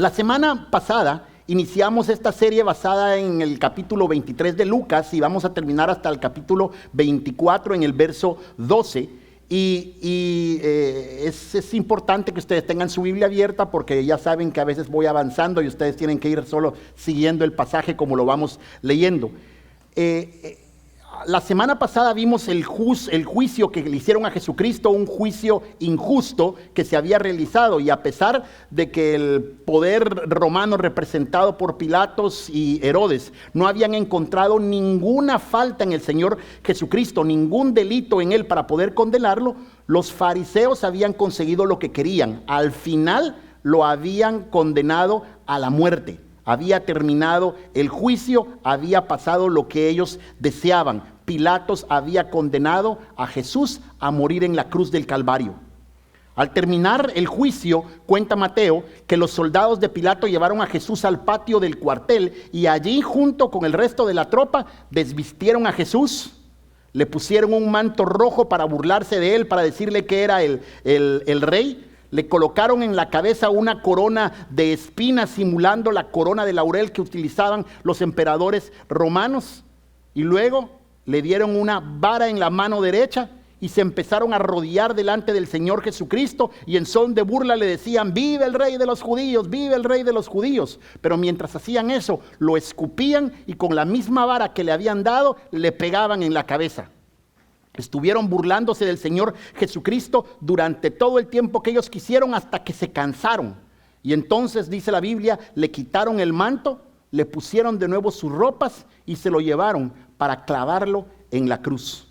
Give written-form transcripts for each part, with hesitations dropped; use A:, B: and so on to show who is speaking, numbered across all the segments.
A: La semana pasada iniciamos esta serie basada en el capítulo 23 de Lucas y vamos a terminar hasta el capítulo 24 en el verso 12. Es importante que ustedes tengan su Biblia abierta porque ya saben que a veces voy avanzando y ustedes tienen que ir solo siguiendo el pasaje como lo vamos leyendo. La semana pasada vimos el juicio que le hicieron a Jesucristo, un juicio injusto que se había realizado, y a pesar de que el poder romano representado por Pilatos y Herodes no habían encontrado ninguna falta en el Señor Jesucristo, ningún delito en él para poder condenarlo, los fariseos habían conseguido lo que querían. Al final lo habían condenado a la muerte. Había terminado el juicio, había pasado lo que ellos deseaban. Pilatos había condenado a Jesús a morir en la cruz del Calvario. Al terminar el juicio, cuenta Mateo, que los soldados de Pilato llevaron a Jesús al patio del cuartel y allí, junto con el resto de la tropa, desvistieron a Jesús, le pusieron un manto rojo para burlarse de él, para decirle que era el rey. Le colocaron en la cabeza una corona de espinas simulando la corona de laurel que utilizaban los emperadores romanos. Y luego le dieron una vara en la mano derecha y se empezaron a arrodillar delante del Señor Jesucristo y en son de burla le decían: vive el rey de los judíos, vive el rey de los judíos. Pero mientras hacían eso, lo escupían y con la misma vara que le habían dado, le pegaban en la cabeza. Estuvieron burlándose del Señor Jesucristo durante todo el tiempo que ellos quisieron hasta que se cansaron. Y entonces, dice la Biblia, le quitaron el manto, le pusieron de nuevo sus ropas y se lo llevaron para clavarlo en la cruz.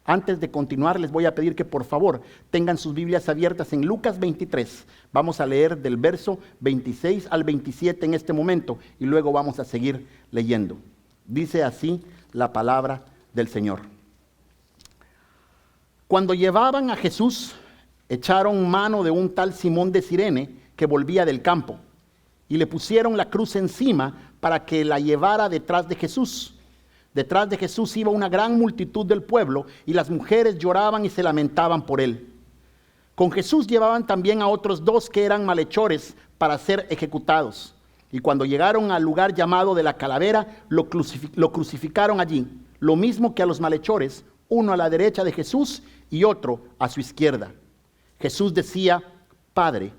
A: Antes de continuar, les voy a pedir que por favor tengan sus Biblias abiertas en Lucas 23. Vamos a leer del verso 26 al 27 en este momento y luego vamos a seguir leyendo. Dice así la palabra del Señor. Cuando llevaban a Jesús, echaron mano de un tal Simón de Cirene que volvía del campo y le pusieron la cruz encima para que la llevara detrás de Jesús. Detrás de Jesús iba una gran multitud del pueblo y las mujeres lloraban y se lamentaban por él. Con Jesús llevaban también a otros dos que eran malhechores para ser ejecutados. Y cuando llegaron al lugar llamado de la Calavera, lo crucificaron allí, lo mismo que a los malhechores, uno a la derecha de Jesús y otro a su izquierda. Jesús decía: Padre,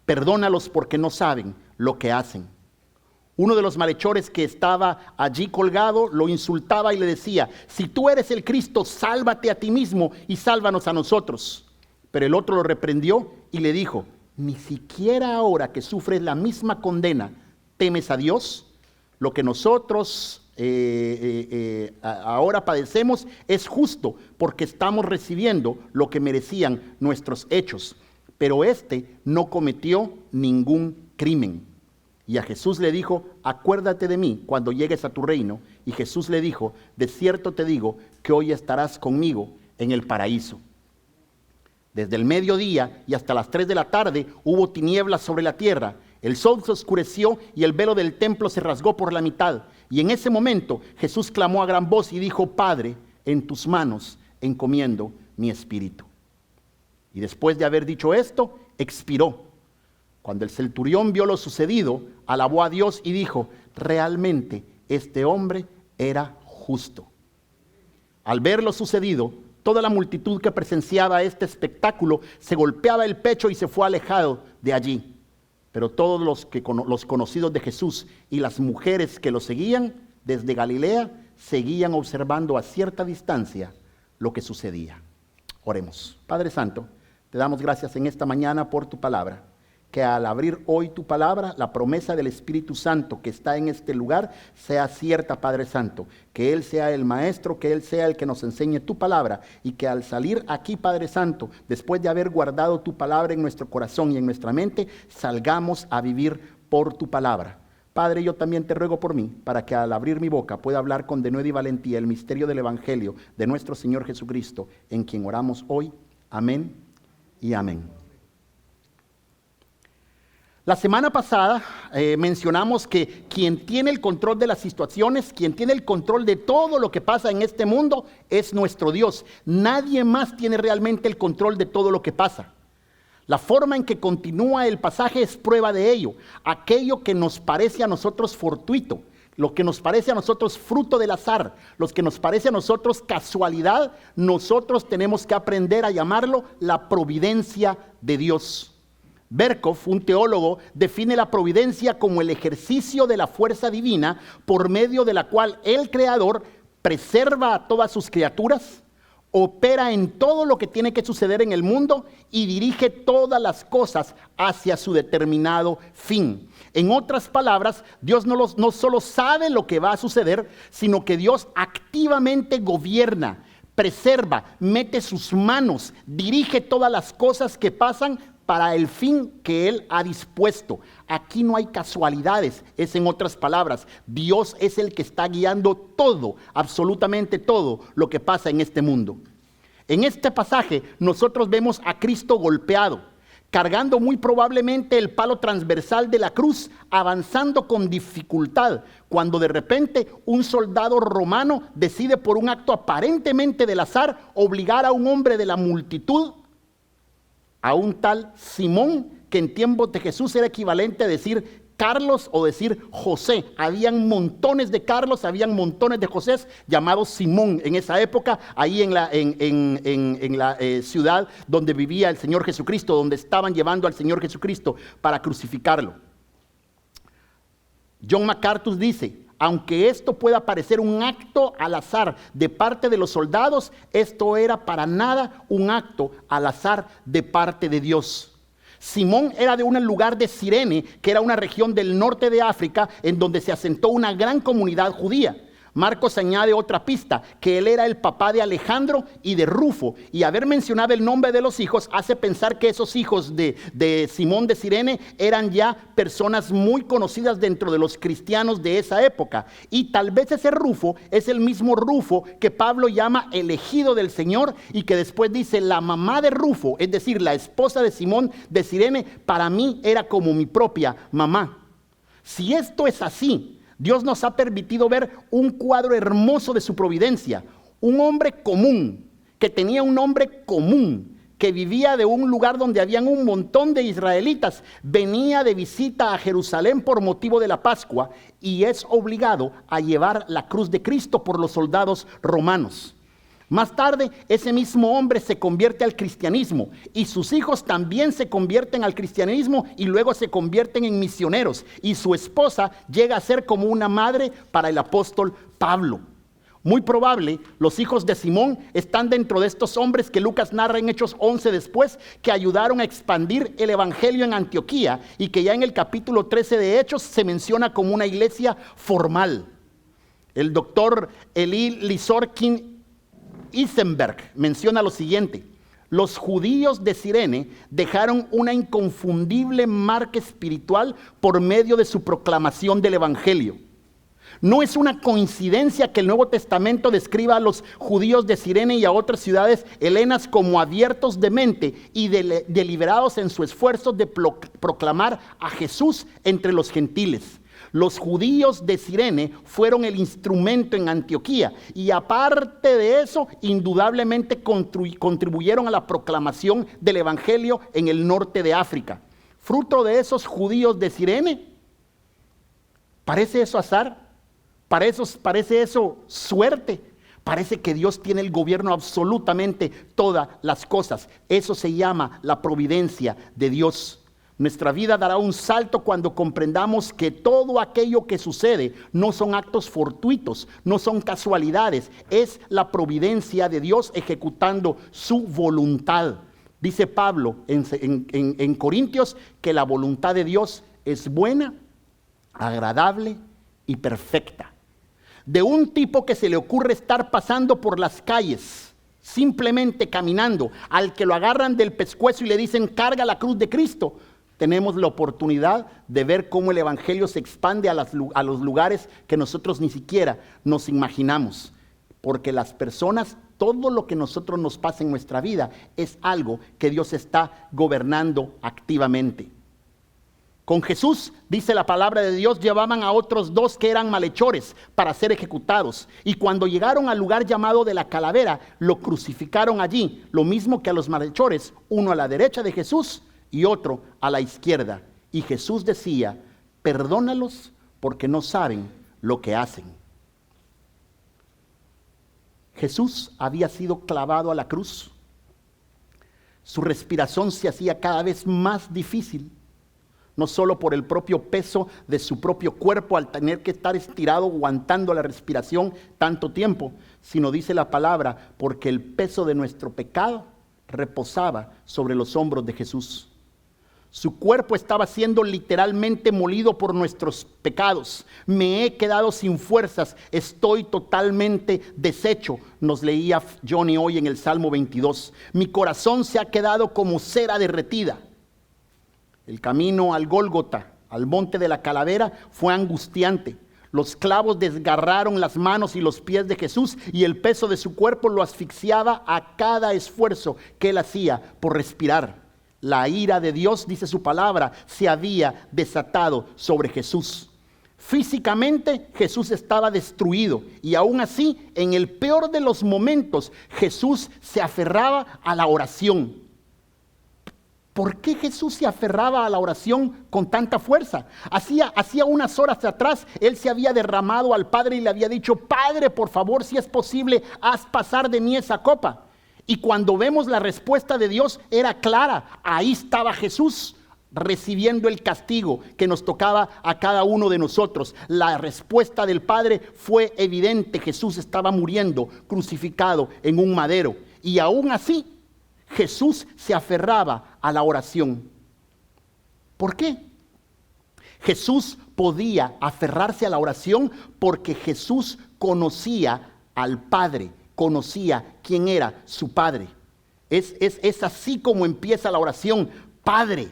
A: perdónalos porque no saben lo que hacen. Uno de los malhechores que estaba allí colgado lo insultaba y le decía: si tú eres el Cristo, sálvate a ti mismo y sálvanos a nosotros. Pero el otro lo reprendió y le dijo: ni siquiera ahora que sufres la misma condena, ¿temes a Dios? Lo que nosotros ahora padecemos es justo porque estamos recibiendo lo que merecían nuestros hechos, pero este no cometió ningún crimen. Y a Jesús le dijo: acuérdate de mí cuando llegues a tu reino. Y Jesús le dijo: de cierto te digo que hoy estarás conmigo en el paraíso. Desde el mediodía y hasta las 3 de la tarde hubo tinieblas sobre la tierra. El sol se oscureció y el velo del templo se rasgó por la mitad. Y en ese momento Jesús clamó a gran voz y dijo: Padre, en tus manos encomiendo mi espíritu. Y después de haber dicho esto, expiró. Cuando el centurión vio lo sucedido, alabó a Dios y dijo: realmente este hombre era justo. Al ver lo sucedido, toda la multitud que presenciaba este espectáculo se golpeaba el pecho y se fue alejado de allí. Pero todos los conocidos de Jesús y las mujeres que lo seguían desde Galilea seguían observando a cierta distancia lo que sucedía. Oremos. Padre Santo, te damos gracias en esta mañana por tu palabra. Que al abrir hoy tu palabra, la promesa del Espíritu Santo que está en este lugar sea cierta, Padre Santo. Que Él sea el maestro, que Él sea el que nos enseñe tu palabra y que al salir aquí, Padre Santo, después de haber guardado tu palabra en nuestro corazón y en nuestra mente, salgamos a vivir por tu palabra. Padre, yo también te ruego por mí, para que al abrir mi boca pueda hablar con denuedo y valentía el misterio del Evangelio de nuestro Señor Jesucristo, en quien oramos hoy. Amén y amén. La semana pasada mencionamos que quien tiene el control de las situaciones, quien tiene el control de todo lo que pasa en este mundo es nuestro Dios. Nadie más tiene realmente el control de todo lo que pasa. La forma en que continúa el pasaje es prueba de ello. Aquello que nos parece a nosotros fortuito, lo que nos parece a nosotros fruto del azar, lo que nos parece a nosotros casualidad, nosotros tenemos que aprender a llamarlo la providencia de Dios. Berkov, un teólogo, define la providencia como el ejercicio de la fuerza divina por medio de la cual el Creador preserva a todas sus criaturas, opera en todo lo que tiene que suceder en el mundo y dirige todas las cosas hacia su determinado fin. En otras palabras, Dios no solo sabe lo que va a suceder, sino que Dios activamente gobierna, preserva, mete sus manos, dirige todas las cosas que pasan para el fin que Él ha dispuesto. Aquí no hay casualidades, es en otras palabras, Dios es el que está guiando todo, absolutamente todo lo que pasa en este mundo. En este pasaje nosotros vemos a Cristo golpeado, cargando muy probablemente el palo transversal de la cruz, avanzando con dificultad, cuando de repente un soldado romano decide por un acto aparentemente del azar obligar a un hombre de la multitud, a un tal Simón, que en tiempos de Jesús era equivalente a decir Carlos o decir José. Habían montones de Carlos, habían montones de José llamados Simón en esa época, ahí en la ciudad donde vivía el Señor Jesucristo, donde estaban llevando al Señor Jesucristo para crucificarlo. John MacArthur dice: aunque esto pueda parecer un acto al azar de parte de los soldados, esto era para nada un acto al azar de parte de Dios. Simón era de un lugar de Cirene, que era una región del norte de África, en donde se asentó una gran comunidad judía. Marcos añade otra pista, que él era el papá de Alejandro y de Rufo, y haber mencionado el nombre de los hijos hace pensar que esos hijos de Simón de Cirene eran ya personas muy conocidas dentro de los cristianos de esa época, y tal vez ese Rufo es el mismo Rufo que Pablo llama elegido del Señor, y que después dice: la mamá de Rufo, es decir, la esposa de Simón de Cirene, para mí era como mi propia mamá. Si esto es así, Dios nos ha permitido ver un cuadro hermoso de su providencia. Un hombre común, que tenía un nombre común, que vivía de un lugar donde habían un montón de israelitas, venía de visita a Jerusalén por motivo de la Pascua y es obligado a llevar la cruz de Cristo por los soldados romanos. Más tarde, ese mismo hombre se convierte al cristianismo y sus hijos también se convierten al cristianismo y luego se convierten en misioneros, y su esposa llega a ser como una madre para el apóstol Pablo. Muy probable, los hijos de Simón están dentro de estos hombres que Lucas narra en Hechos 11 después, que ayudaron a expandir el evangelio en Antioquía y que ya en el capítulo 13 de Hechos se menciona como una iglesia formal. El doctor Eli Lisorkin Isenberg menciona lo siguiente: los judíos de Cirene dejaron una inconfundible marca espiritual por medio de su proclamación del evangelio. No es una coincidencia que el Nuevo Testamento describa a los judíos de Cirene y a otras ciudades helenas como abiertos de mente y deliberados en su esfuerzo de proclamar a Jesús entre los gentiles. Los judíos de Cirene fueron el instrumento en Antioquía y aparte de eso, indudablemente contribuyeron a la proclamación del evangelio en el norte de África. Fruto de esos judíos de Cirene, ¿parece eso azar? ¿Parece eso suerte? Parece que Dios tiene el gobierno absolutamente todas las cosas. Eso se llama la providencia de Dios. Nuestra vida dará un salto cuando comprendamos que todo aquello que sucede no son actos fortuitos, no son casualidades, es la providencia de Dios ejecutando su voluntad. Dice Pablo en Corintios que la voluntad de Dios es buena, agradable y perfecta. De un tipo que se le ocurre estar pasando por las calles, simplemente caminando, al que lo agarran del pescuezo y le dicen: carga la cruz de Cristo, tenemos la oportunidad de ver cómo el evangelio se expande a los lugares que nosotros ni siquiera nos imaginamos. Porque las personas, todo lo que nosotros nos pasa en nuestra vida es algo que Dios está gobernando activamente. Con Jesús, dice la palabra de Dios, llevaban a otros dos que eran malhechores para ser ejecutados. Y cuando llegaron al lugar llamado de la Calavera, lo crucificaron allí. Lo mismo que a los malhechores, uno a la derecha de Jesús y otro a la izquierda. Y Jesús decía: perdónalos porque no saben lo que hacen. Jesús había sido clavado a la cruz. Su respiración se hacía cada vez más difícil, no solo por el propio peso de su propio cuerpo al tener que estar estirado aguantando la respiración tanto tiempo, sino, dice la palabra, porque el peso de nuestro pecado reposaba sobre los hombros de Jesús. Su cuerpo estaba siendo literalmente molido por nuestros pecados. Me he quedado sin fuerzas, estoy totalmente deshecho, nos leía Johnny hoy en el Salmo 22. Mi corazón se ha quedado como cera derretida. El camino al Gólgota, al monte de la calavera, fue angustiante. Los clavos desgarraron las manos y los pies de Jesús y el peso de su cuerpo lo asfixiaba a cada esfuerzo que él hacía por respirar. La ira de Dios, dice su palabra, se había desatado sobre Jesús. Físicamente Jesús estaba destruido y aún así, en el peor de los momentos, Jesús se aferraba a la oración. ¿Por qué Jesús se aferraba a la oración con tanta fuerza? Hacía unas horas atrás, él se había derramado al Padre y le había dicho: Padre, por favor, si es posible, haz pasar de mí esa copa. Y cuando vemos la respuesta de Dios, era clara. Ahí estaba Jesús recibiendo el castigo que nos tocaba a cada uno de nosotros. La respuesta del Padre fue evidente. Jesús estaba muriendo, crucificado en un madero. Y aún así, Jesús se aferraba a la oración. ¿Por qué? Jesús podía aferrarse a la oración porque Jesús conocía al Padre, conocía quién era su Padre. Es así como empieza la oración: Padre.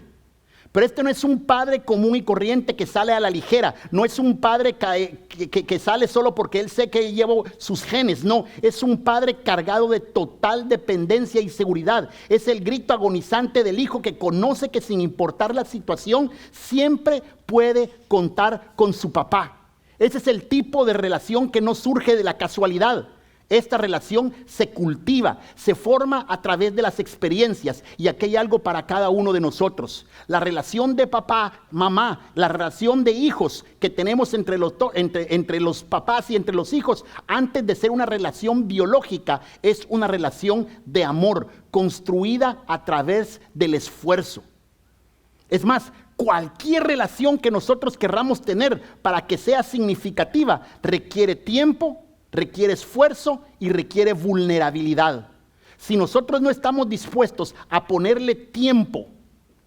A: Pero este no es un padre común y corriente que sale a la ligera. No es un padre que sale solo porque él sé que lleva sus genes. No, es un padre cargado de total dependencia y seguridad. Es el grito agonizante del hijo que conoce que sin importar la situación siempre puede contar con su papá. Ese es el tipo de relación que no surge de la casualidad. Esta relación se cultiva, se forma a través de las experiencias, y aquí hay algo para cada uno de nosotros. La relación de papá, mamá, la relación de hijos que tenemos entre los papás y entre los hijos, antes de ser una relación biológica, es una relación de amor construida a través del esfuerzo. Es más, cualquier relación que nosotros querramos tener para que sea significativa requiere tiempo, requiere esfuerzo y requiere vulnerabilidad. Si nosotros no estamos dispuestos a ponerle tiempo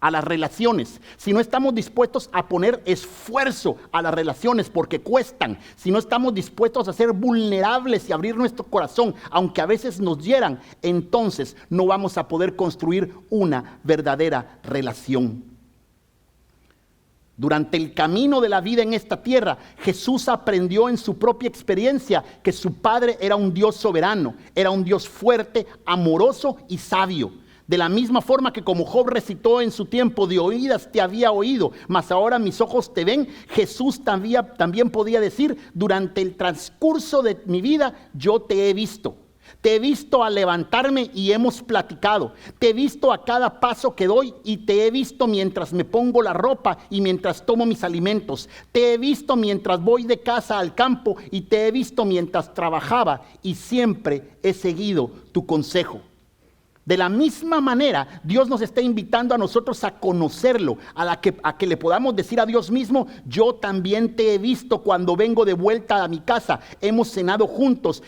A: a las relaciones, si no estamos dispuestos a poner esfuerzo a las relaciones porque cuestan, si no estamos dispuestos a ser vulnerables y abrir nuestro corazón, aunque a veces nos hieran, entonces no vamos a poder construir una verdadera relación. Durante el camino de la vida en esta tierra, Jesús aprendió en su propia experiencia que su Padre era un Dios soberano, era un Dios fuerte, amoroso y sabio. De la misma forma que como Job recitó en su tiempo: de oídas te había oído, mas ahora mis ojos te ven, Jesús también podía decir: durante el transcurso de mi vida yo te he visto. Te he visto al levantarme y hemos platicado. Te he visto a cada paso que doy y te he visto mientras me pongo la ropa y mientras tomo mis alimentos. Te he visto mientras voy de casa al campo y te he visto mientras trabajaba y siempre he seguido tu consejo. De la misma manera, Dios nos está invitando a nosotros a conocerlo, a que le podamos decir a Dios mismo: yo también te he visto cuando vengo de vuelta a mi casa, hemos cenado juntos,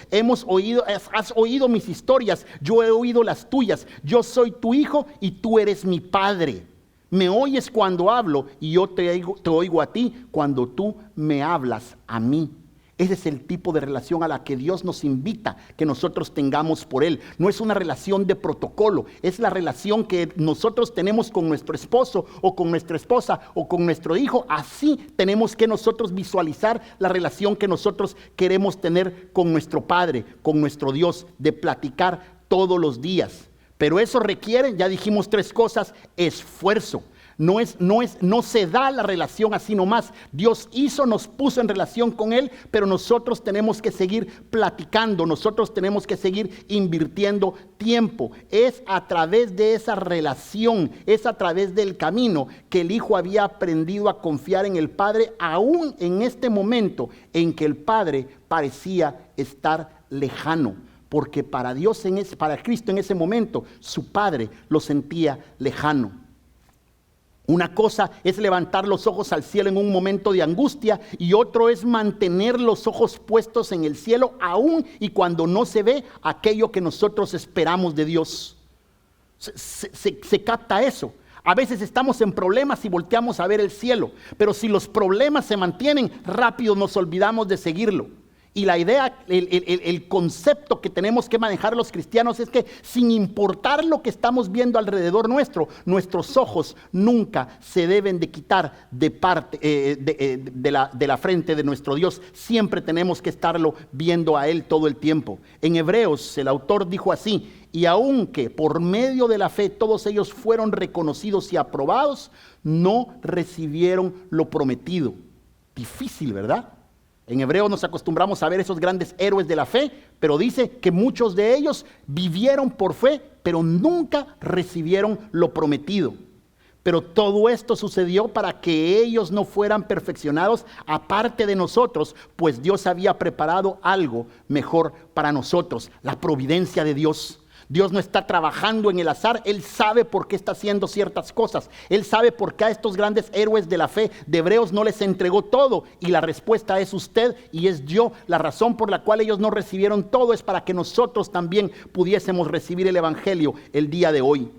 A: has oído mis historias, yo he oído las tuyas, yo soy tu hijo y tú eres mi padre. Me oyes cuando hablo y yo te oigo a ti cuando tú me hablas a mí. Ese es el tipo de relación a la que Dios nos invita que nosotros tengamos por Él. No es una relación de protocolo, es la relación que nosotros tenemos con nuestro esposo o con nuestra esposa o con nuestro hijo. Así tenemos que nosotros visualizar la relación que nosotros queremos tener con nuestro Padre, con nuestro Dios, de platicar todos los días. Pero eso requiere, ya dijimos 3 cosas: esfuerzo. No se da la relación así nomás. Dios nos puso en relación con Él, pero nosotros tenemos que seguir platicando, nosotros tenemos que seguir invirtiendo tiempo. Es a través de esa relación, es a través del camino que el Hijo había aprendido a confiar en el Padre, aún en este momento en que el Padre parecía estar lejano. Porque para Cristo en ese momento, su Padre lo sentía lejano. Una cosa es levantar los ojos al cielo en un momento de angustia y otro es mantener los ojos puestos en el cielo aún y cuando no se ve aquello que nosotros esperamos de Dios. Se capta eso. A veces estamos en problemas y volteamos a ver el cielo, pero si los problemas se mantienen, rápido nos olvidamos de seguirlo. Y la idea, el concepto que tenemos que manejar los cristianos es que sin importar lo que estamos viendo alrededor nuestro, nuestros ojos nunca se deben de quitar de la frente de nuestro Dios. Siempre tenemos que estarlo viendo a Él todo el tiempo. En Hebreos el autor dijo así: y aunque por medio de la fe todos ellos fueron reconocidos y aprobados, no recibieron lo prometido. Difícil, ¿verdad? En Hebreos nos acostumbramos a ver esos grandes héroes de la fe, pero dice que muchos de ellos vivieron por fe, pero nunca recibieron lo prometido. Pero todo esto sucedió para que ellos no fueran perfeccionados aparte de nosotros, pues Dios había preparado algo mejor para nosotros, la providencia de Dios. Dios no está trabajando en el azar, Él sabe por qué está haciendo ciertas cosas. Él sabe por qué a estos grandes héroes de la fe de Hebreos no les entregó todo. Y la respuesta es usted y es yo. La razón por la cual ellos no recibieron todo es para que nosotros también pudiésemos recibir el Evangelio el día de hoy.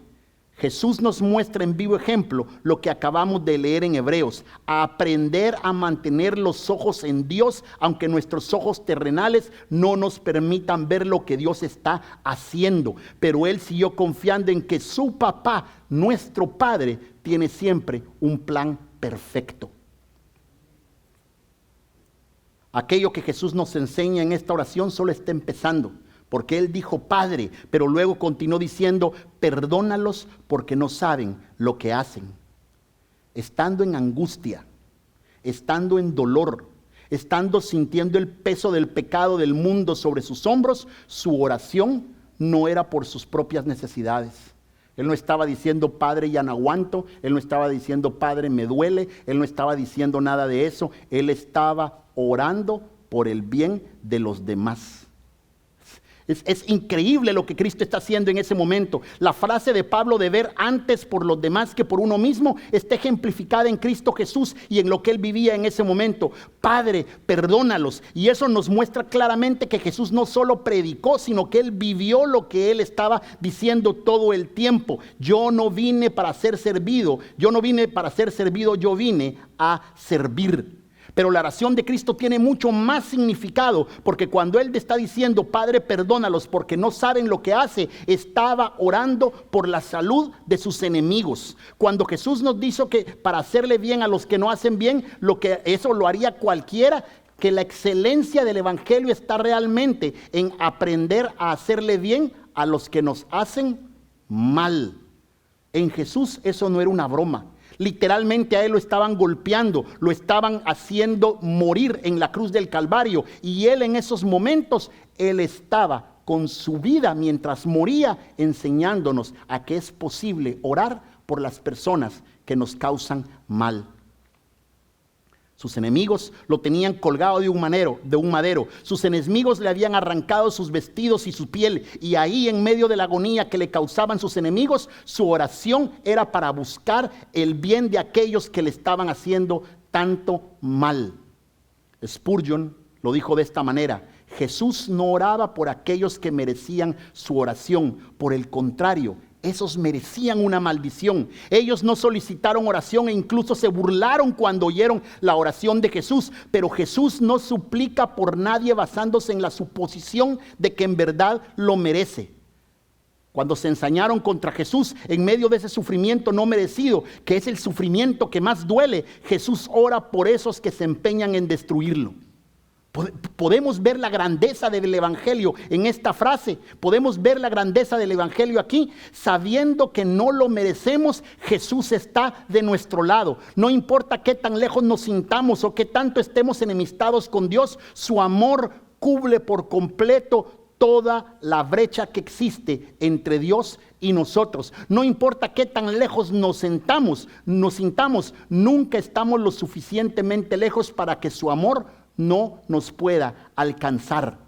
A: Jesús nos muestra en vivo ejemplo lo que acabamos de leer en Hebreos: a aprender a mantener los ojos en Dios, aunque nuestros ojos terrenales no nos permitan ver lo que Dios está haciendo. Pero Él siguió confiando en que su papá, nuestro Padre, tiene siempre un plan perfecto. Aquello que Jesús nos enseña en esta oración solo está empezando. Porque Él dijo Padre, pero luego continuó diciendo: perdónalos porque no saben lo que hacen. Estando en angustia, estando en dolor, estando sintiendo el peso del pecado del mundo sobre sus hombros, su oración no era por sus propias necesidades. Él no estaba diciendo Padre, ya no aguanto. Él no estaba diciendo Padre, me duele. Él no estaba diciendo nada de eso. Él estaba orando por el bien de los demás. Es increíble lo que Cristo está haciendo en ese momento. La frase de Pablo de ver antes por los demás que por uno mismo está ejemplificada en Cristo Jesús y en lo que Él vivía en ese momento. Padre, perdónalos. Y eso nos muestra claramente que Jesús no solo predicó, sino que Él vivió lo que Él estaba diciendo todo el tiempo. Yo no vine para ser servido, yo vine a servir. Pero la oración de Cristo tiene mucho más significado, porque cuando Él está diciendo Padre, perdónalos porque no saben lo que hace, estaba orando por la salud de sus enemigos. Cuando Jesús nos dijo que para hacerle bien a los que no hacen bien, eso lo haría cualquiera, que la excelencia del Evangelio está realmente en aprender a hacerle bien a los que nos hacen mal. En Jesús eso no era una broma. Literalmente a Él lo estaban golpeando, lo estaban haciendo morir en la cruz del Calvario. Y Él en esos momentos, Él estaba con su vida mientras moría, enseñándonos a que es posible orar por las personas que nos causan mal. Sus enemigos lo tenían colgado de un madero. Sus enemigos le habían arrancado sus vestidos y su piel. Y ahí, en medio de la agonía que le causaban sus enemigos, su oración era para buscar el bien de aquellos que le estaban haciendo tanto mal. Spurgeon lo dijo de esta manera: Jesús no oraba por aquellos que merecían su oración. Por el contrario, esos merecían una maldición. Ellos no solicitaron oración e incluso se burlaron cuando oyeron la oración de Jesús. Pero Jesús no suplica por nadie basándose en la suposición de que en verdad lo merece. Cuando se ensañaron contra Jesús en medio de ese sufrimiento no merecido, que es el sufrimiento que más duele, Jesús ora por esos que se empeñan en destruirlo. Podemos ver la grandeza del Evangelio en esta frase. Podemos ver la grandeza del Evangelio aquí. Sabiendo que no lo merecemos, Jesús está de nuestro lado. No importa qué tan lejos nos sintamos o qué tanto estemos enemistados con Dios, su amor cubre por completo toda la brecha que existe entre Dios y nosotros. No importa qué tan lejos nos sintamos, nunca estamos lo suficientemente lejos para que su amor no nos pueda alcanzar.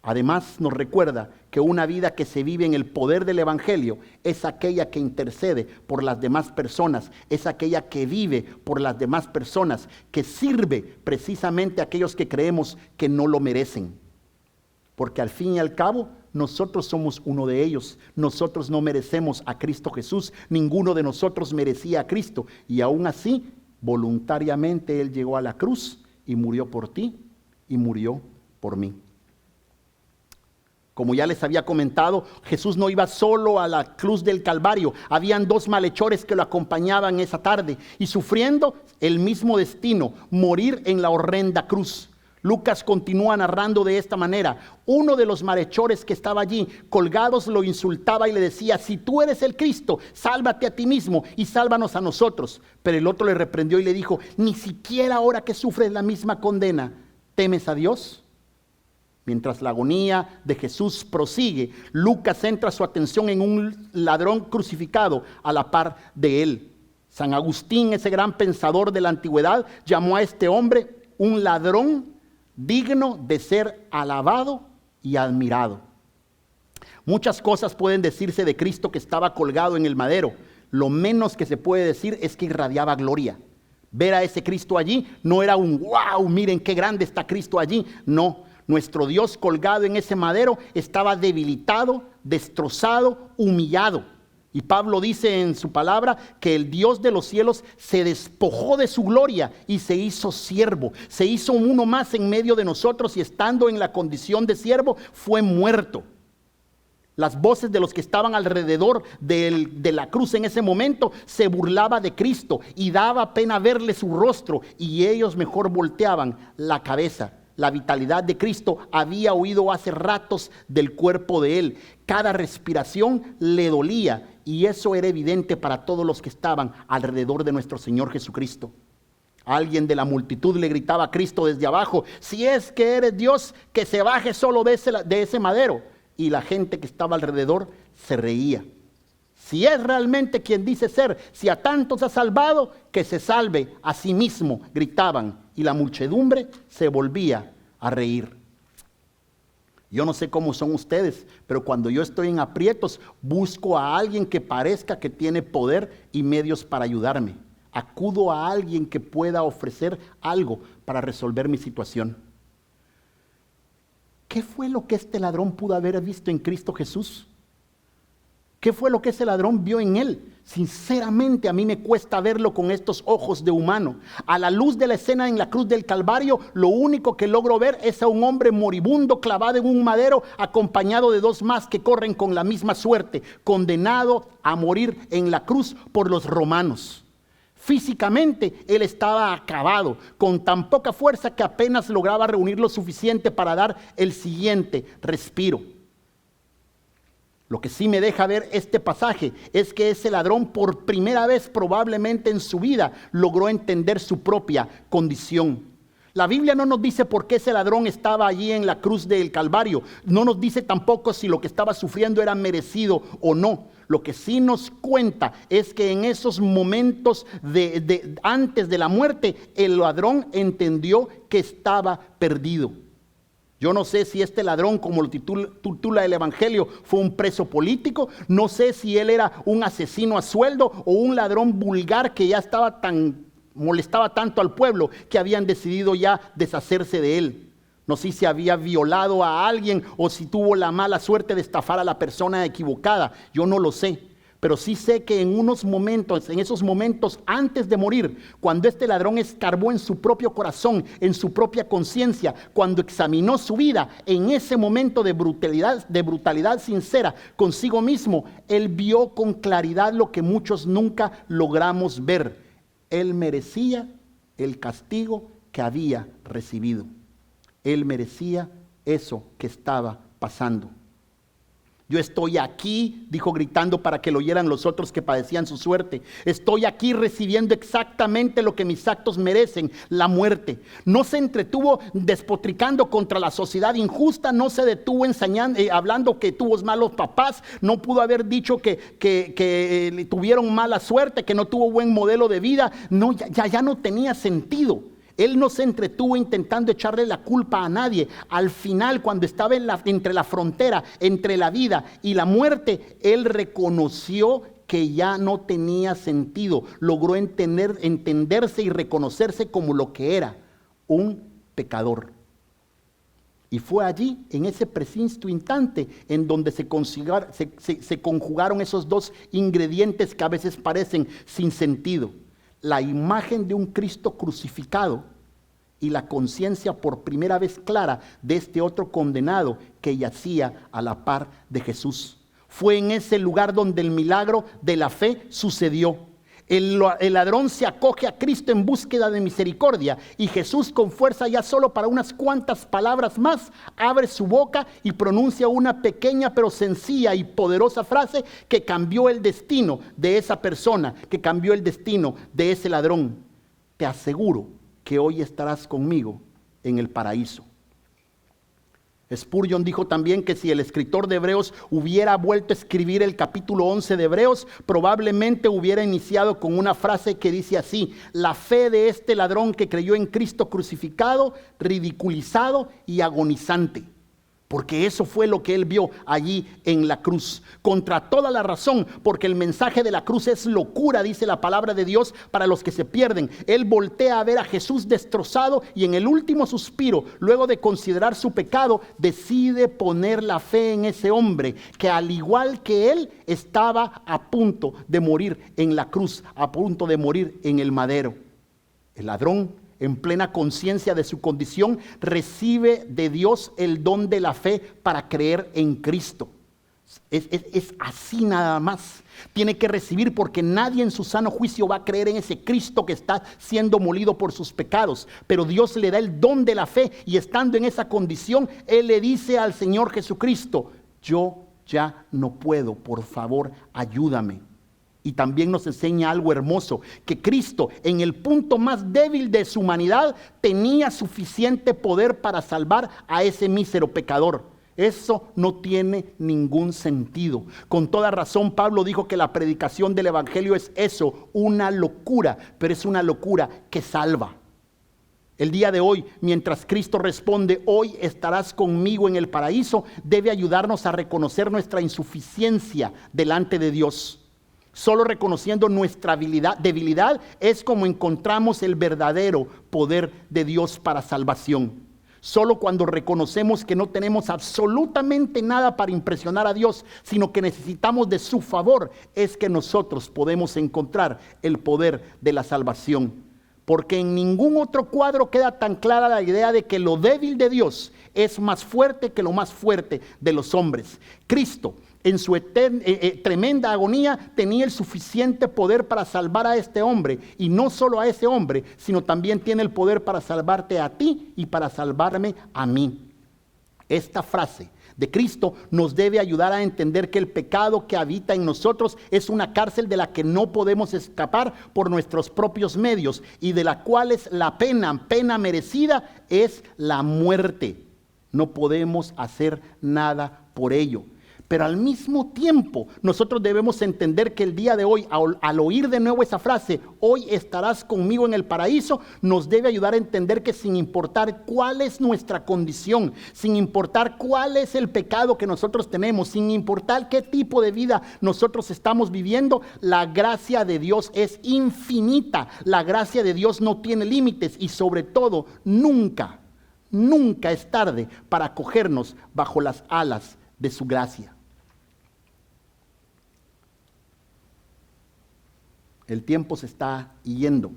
A: Además, nos recuerda que una vida que se vive en el poder del Evangelio es aquella que intercede por las demás personas, es aquella que vive por las demás personas, que sirve precisamente a aquellos que creemos que no lo merecen. Porque al fin y al cabo, nosotros somos uno de ellos. Nosotros no merecemos a Cristo Jesús. Ninguno de nosotros merecía a Cristo. Y aún así, voluntariamente Él llegó a la cruz y murió por ti y murió por mí. Como ya les había comentado, Jesús no iba solo a la cruz del Calvario. Habían 2 malhechores que lo acompañaban esa tarde y sufriendo el mismo destino, morir en la horrenda cruz. Lucas continúa narrando de esta manera. Uno de los malhechores que estaba allí colgados lo insultaba y le decía: si tú eres el Cristo, sálvate a ti mismo y sálvanos a nosotros. Pero el otro le reprendió y le dijo: ni siquiera ahora que sufres la misma condena, ¿temes a Dios? Mientras la agonía de Jesús prosigue, Lucas centra su atención en un ladrón crucificado a la par de él. San Agustín, ese gran pensador de la antigüedad, llamó a este hombre un ladrón digno de ser alabado y admirado. Muchas cosas pueden decirse de Cristo que estaba colgado en el madero. Lo menos que se puede decir es que irradiaba gloria. Ver a ese Cristo allí no era un wow, miren qué grande está Cristo allí. No, nuestro Dios colgado en ese madero estaba debilitado, destrozado, humillado. Y Pablo dice en su palabra que el Dios de los cielos se despojó de su gloria y se hizo siervo. Se hizo uno más en medio de nosotros y estando en la condición de siervo fue muerto. Las voces de los que estaban alrededor de la cruz en ese momento se burlaba de Cristo y daba pena verle su rostro y ellos mejor volteaban la cabeza. La vitalidad de Cristo había huido hace ratos del cuerpo de él. Cada respiración le dolía y eso era evidente para todos los que estaban alrededor de nuestro Señor Jesucristo. Alguien de la multitud le gritaba a Cristo desde abajo: si es que eres Dios, que se baje solo de ese madero. Y la gente que estaba alrededor se reía. Si es realmente quien dice ser, si a tantos ha salvado, que se salve a sí mismo, gritaban. Y la muchedumbre se volvía a reír. Yo no sé cómo son ustedes, pero cuando yo estoy en aprietos, busco a alguien que parezca que tiene poder y medios para ayudarme. Acudo a alguien que pueda ofrecer algo para resolver mi situación. ¿Qué fue lo que este ladrón pudo haber visto en Cristo Jesús? ¿Qué fue lo que ese ladrón vio en él? Sinceramente a mí me cuesta verlo con estos ojos de humano. A la luz de la escena en la cruz del Calvario, lo único que logro ver es a un hombre moribundo clavado en un madero, acompañado de 2 más que corren con la misma suerte, condenado a morir en la cruz por los romanos. Físicamente él estaba acabado, con tan poca fuerza que apenas lograba reunir lo suficiente para dar el siguiente respiro. Lo que sí me deja ver este pasaje es que ese ladrón por primera vez probablemente en su vida logró entender su propia condición. La Biblia no nos dice por qué ese ladrón estaba allí en la cruz del Calvario. No nos dice tampoco si lo que estaba sufriendo era merecido o no. Lo que sí nos cuenta es que en esos momentos antes de la muerte, el ladrón entendió que estaba perdido. Yo no sé si este ladrón, como lo titula el Evangelio, fue un preso político. No sé si él era un asesino a sueldo o un ladrón vulgar que ya molestaba tanto al pueblo que habían decidido ya deshacerse de él. No sé si había violado a alguien o si tuvo la mala suerte de estafar a la persona equivocada. Yo no lo sé. Pero sí sé que en esos momentos antes de morir, cuando este ladrón escarbó en su propio corazón, en su propia conciencia, cuando examinó su vida, en ese momento de brutalidad sincera consigo mismo, él vio con claridad lo que muchos nunca logramos ver. Él merecía el castigo que había recibido. Él merecía eso que estaba pasando. Yo estoy aquí, dijo gritando para que lo oyeran los otros que padecían su suerte. Estoy aquí recibiendo exactamente lo que mis actos merecen, la muerte. No se entretuvo despotricando contra la sociedad injusta, no se detuvo hablando que tuvo malos papás, no pudo haber dicho que tuvieron mala suerte, que no tuvo buen modelo de vida. No, ya no tenía sentido. Él no se entretuvo intentando echarle la culpa a nadie. Al final, cuando estaba entre la frontera, entre la vida y la muerte, él reconoció que ya no tenía sentido. Logró entenderse y reconocerse como lo que era, un pecador. Y fue allí, en ese preciso instante, en donde se conjugaron esos dos ingredientes que a veces parecen sin sentido. La imagen de un Cristo crucificado y la conciencia por primera vez clara de este otro condenado que yacía a la par de Jesús. Fue en ese lugar donde el milagro de la fe sucedió. El ladrón se acoge a Cristo en búsqueda de misericordia y Jesús, con fuerza ya solo para unas cuantas palabras más, abre su boca y pronuncia una pequeña pero sencilla y poderosa frase que cambió el destino de esa persona, que cambió el destino de ese ladrón. Te aseguro que hoy estarás conmigo en el paraíso. Spurgeon dijo también que si el escritor de Hebreos hubiera vuelto a escribir el capítulo 11 de Hebreos, probablemente hubiera iniciado con una frase que dice así: la fe de este ladrón que creyó en Cristo crucificado, ridiculizado y agonizante. Porque eso fue lo que él vio allí en la cruz. Contra toda la razón, porque el mensaje de la cruz es locura, dice la palabra de Dios, para los que se pierden. Él voltea a ver a Jesús destrozado y en el último suspiro, luego de considerar su pecado, decide poner la fe en ese hombre que, al igual que él, estaba a punto de morir en la cruz, a punto de morir en el madero. El ladrón, en plena conciencia de su condición, recibe de Dios el don de la fe para creer en Cristo. Es así nada más. Tiene que recibir, porque nadie en su sano juicio va a creer en ese Cristo que está siendo molido por sus pecados. Pero Dios le da el don de la fe y, estando en esa condición, Él le dice al Señor Jesucristo: yo ya no puedo, por favor, ayúdame. Y también nos enseña algo hermoso, que Cristo, en el punto más débil de su humanidad, tenía suficiente poder para salvar a ese mísero pecador. Eso no tiene ningún sentido. Con toda razón, Pablo dijo que la predicación del evangelio es eso, una locura, pero es una locura que salva. El día de hoy, mientras Cristo responde: hoy estarás conmigo en el paraíso, debe ayudarnos a reconocer nuestra insuficiencia delante de Dios. Solo reconociendo nuestra debilidad es como encontramos el verdadero poder de Dios para salvación. Solo cuando reconocemos que no tenemos absolutamente nada para impresionar a Dios, sino que necesitamos de su favor, es que nosotros podemos encontrar el poder de la salvación. Porque en ningún otro cuadro queda tan clara la idea de que lo débil de Dios es más fuerte que lo más fuerte de los hombres. Cristo, en su tremenda agonía, tenía el suficiente poder para salvar a este hombre. Y no solo a ese hombre, sino también tiene el poder para salvarte a ti y para salvarme a mí. Esta frase de Cristo nos debe ayudar a entender que el pecado que habita en nosotros es una cárcel de la que no podemos escapar por nuestros propios medios, y de la cual es la pena merecida es la muerte. No podemos hacer nada por ello. Pero al mismo tiempo, nosotros debemos entender que el día de hoy, al oír de nuevo esa frase: hoy estarás conmigo en el paraíso, nos debe ayudar a entender que, sin importar cuál es nuestra condición, sin importar cuál es el pecado que nosotros tenemos, sin importar qué tipo de vida nosotros estamos viviendo, la gracia de Dios es infinita. La gracia de Dios no tiene límites y, sobre todo, nunca es tarde para acogernos bajo las alas de su gracia. El tiempo se está yendo,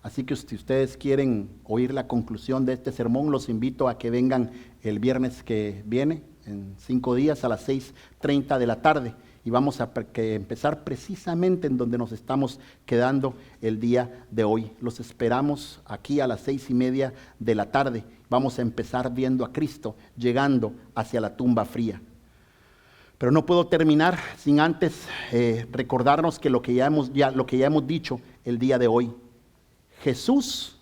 A: así que si ustedes quieren oír la conclusión de este sermón, los invito a que vengan el viernes que viene, en 5 días, a las 6:30 de la tarde, Y vamos a empezar precisamente en donde nos estamos quedando el día de hoy. Los esperamos aquí a las 6:30 de la tarde. Vamos a empezar viendo a Cristo llegando hacia la tumba fría. Pero no puedo terminar sin antes recordarnos que lo que ya hemos dicho el día de hoy. Jesús,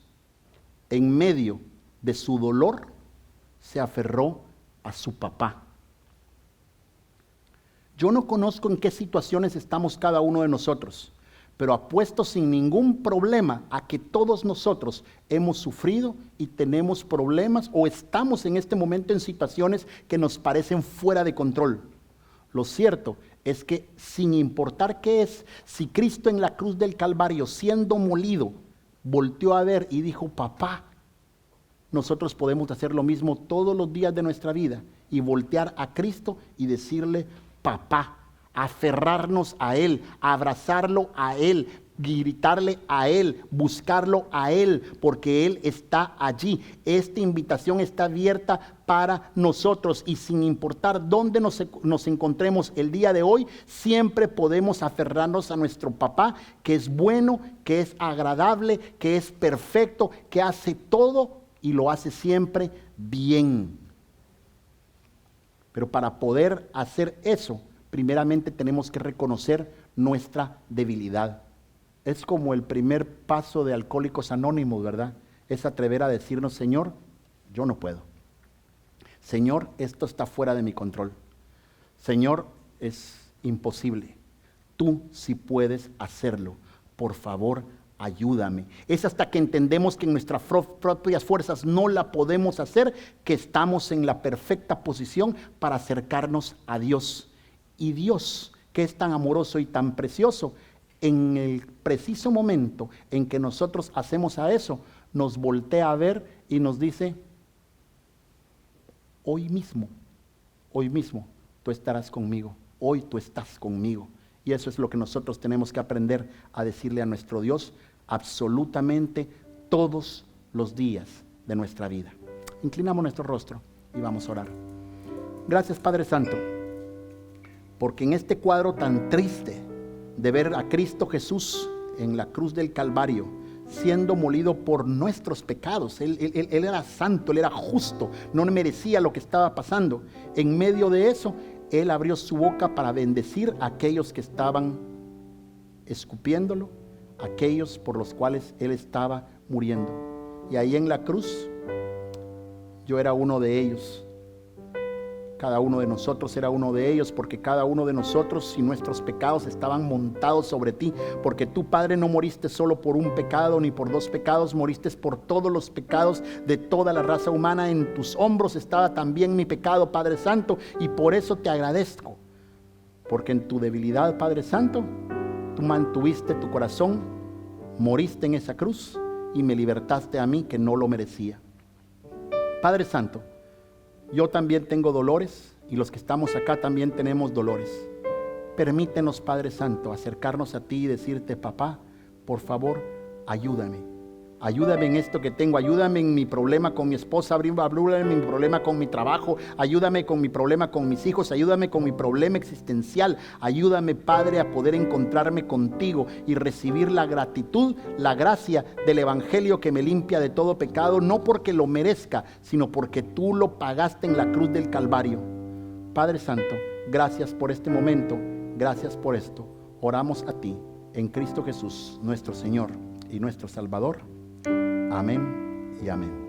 A: en medio de su dolor, se aferró a su papá. Yo no conozco en qué situaciones estamos cada uno de nosotros, pero apuesto sin ningún problema a que todos nosotros hemos sufrido y tenemos problemas o estamos en este momento en situaciones que nos parecen fuera de control. Lo cierto es que sin importar qué es, si Cristo en la cruz del Calvario, siendo molido, volteó a ver y dijo, papá, nosotros podemos hacer lo mismo todos los días de nuestra vida y voltear a Cristo y decirle, papá, aferrarnos a Él, abrazarlo a Él, gritarle a Él, buscarlo a Él, porque Él está allí. Esta invitación está abierta para nosotros y sin importar dónde nos encontremos el día de hoy, siempre podemos aferrarnos a nuestro papá, que es bueno, que es agradable, que es perfecto, que hace todo y lo hace siempre bien. Pero para poder hacer eso, primeramente tenemos que reconocer nuestra debilidad. Es como el primer paso de Alcohólicos Anónimos, ¿verdad? Es atrever a decirnos, Señor, yo no puedo. Señor, esto está fuera de mi control. Señor, es imposible. Tú sí puedes hacerlo. Por favor, ayúdame. Es hasta que entendemos que en nuestras propias fuerzas no la podemos hacer, que estamos en la perfecta posición para acercarnos a Dios. Y Dios, que es tan amoroso y tan precioso, en el preciso momento en que nosotros hacemos a eso, nos voltea a ver y nos dice, hoy mismo, tú estarás conmigo, hoy tú estás conmigo. Y eso es lo que nosotros tenemos que aprender a decirle a nuestro Dios absolutamente todos los días de nuestra vida. Inclinamos nuestro rostro y vamos a orar. Gracias, Padre Santo, porque en este cuadro tan triste de ver a Cristo Jesús en la cruz del Calvario, siendo molido por nuestros pecados, Él era santo, Él era justo, no merecía lo que estaba pasando. En medio de eso, Él abrió su boca para bendecir a aquellos que estaban escupiéndolo, aquellos por los cuales Él estaba muriendo. Y ahí en la cruz, yo era uno de ellos. Cada uno de nosotros era uno de ellos, porque cada uno de nosotros y nuestros pecados estaban montados sobre ti, porque tú, Padre, no moriste solo por un pecado ni por dos pecados, moriste por todos los pecados de toda la raza humana. En tus hombros estaba también mi pecado, Padre Santo, y por eso te agradezco, porque en tu debilidad, Padre Santo, tú mantuviste tu corazón, moriste en esa cruz y me libertaste a mí que no lo merecía. Padre Santo, yo también tengo dolores y los que estamos acá también tenemos dolores. Permítenos, Padre Santo, acercarnos a ti y decirte, papá, por favor, ayúdame. Ayúdame en esto que tengo, ayúdame en mi problema con mi esposa, ayúdame en mi problema con mi trabajo, ayúdame con mi problema con mis hijos, ayúdame con mi problema existencial. Ayúdame, Padre, a poder encontrarme contigo y recibir la gratitud, la gracia del Evangelio que me limpia de todo pecado, no porque lo merezca, sino porque tú lo pagaste en la cruz del Calvario. Padre Santo, gracias por este momento, gracias por esto. Oramos a ti, en Cristo Jesús, nuestro Señor y nuestro Salvador. Amén y amén.